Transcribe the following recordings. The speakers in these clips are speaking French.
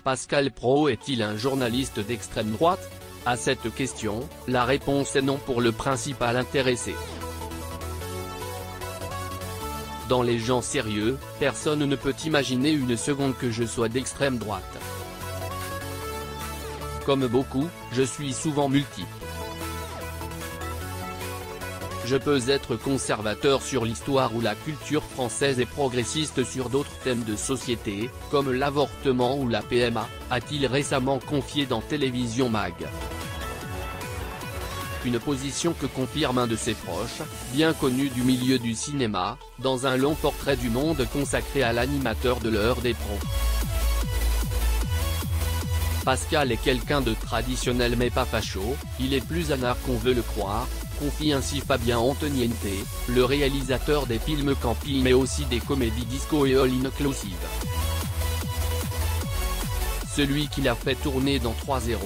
Pascal Praud est-il un journaliste d'extrême droite? À cette question, la réponse est non pour le principal intéressé. Dans les gens sérieux, personne ne peut imaginer une seconde que je sois d'extrême droite. Comme beaucoup, je suis souvent multiple. Je peux être conservateur sur l'histoire ou la culture française et progressiste sur d'autres thèmes de société, comme l'avortement ou la PMA, a-t-il récemment confié dans Télévision Mag. Une position que confirme un de ses proches, bien connu du milieu du cinéma, dans un long portrait du Monde consacré à l'animateur de l'heure des pros. Pascal est quelqu'un de traditionnel mais pas facho, il est plus anard qu'on veut le croire, confie ainsi Fabien Antoniente, le réalisateur des films camping mais aussi des comédies disco et all inclusive. Celui qui l'a fait tourner dans 3-0,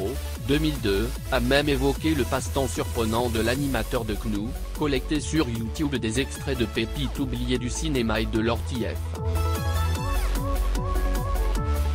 2002, a même évoqué le passe-temps surprenant de l'animateur de CNU, collecté sur YouTube des extraits de pépites oubliées du cinéma et de l'ortf.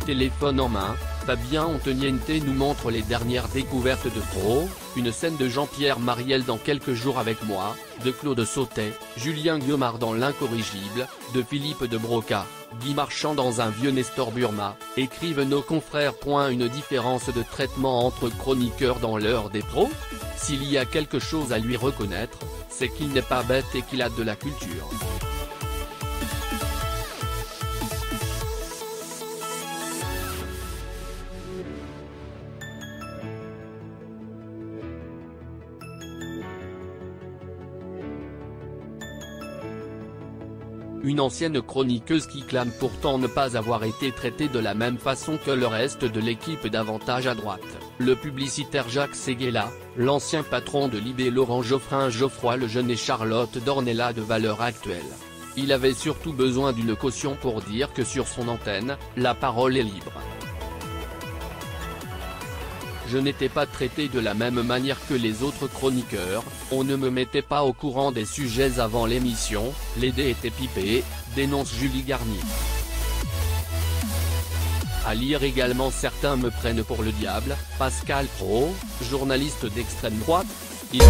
Téléphone en main, Fabien Antoniente nous montre les dernières découvertes de Praud, une scène de Jean-Pierre Mariel dans Quelques jours avec moi, de Claude Sautet, Julien Guillaumard dans L'Incorrigible, de Philippe de Broca, Guy Marchand dans Un vieux Nestor Burma, écrivent nos confrères. Une différence de traitement entre chroniqueurs dans l'heure des pros? S'il y a quelque chose à lui reconnaître, c'est qu'il n'est pas bête et qu'il a de la culture. Une ancienne chroniqueuse qui clame pourtant ne pas avoir été traitée de la même façon que le reste de l'équipe davantage à droite, le publicitaire Jacques Séguéla, l'ancien patron de Libé Laurent Geoffroy Lejeune et Charlotte Dornelas de Valeurs Actuelles. Il avait surtout besoin d'une caution pour dire que sur son antenne, la parole est libre. Je n'étais pas traité de la même manière que les autres chroniqueurs, on ne me mettait pas au courant des sujets avant l'émission, les dés étaient pipés, dénonce Julie Garnier. À lire également Certains me prennent pour le diable, Pascal Praud, journaliste d'extrême droite, il...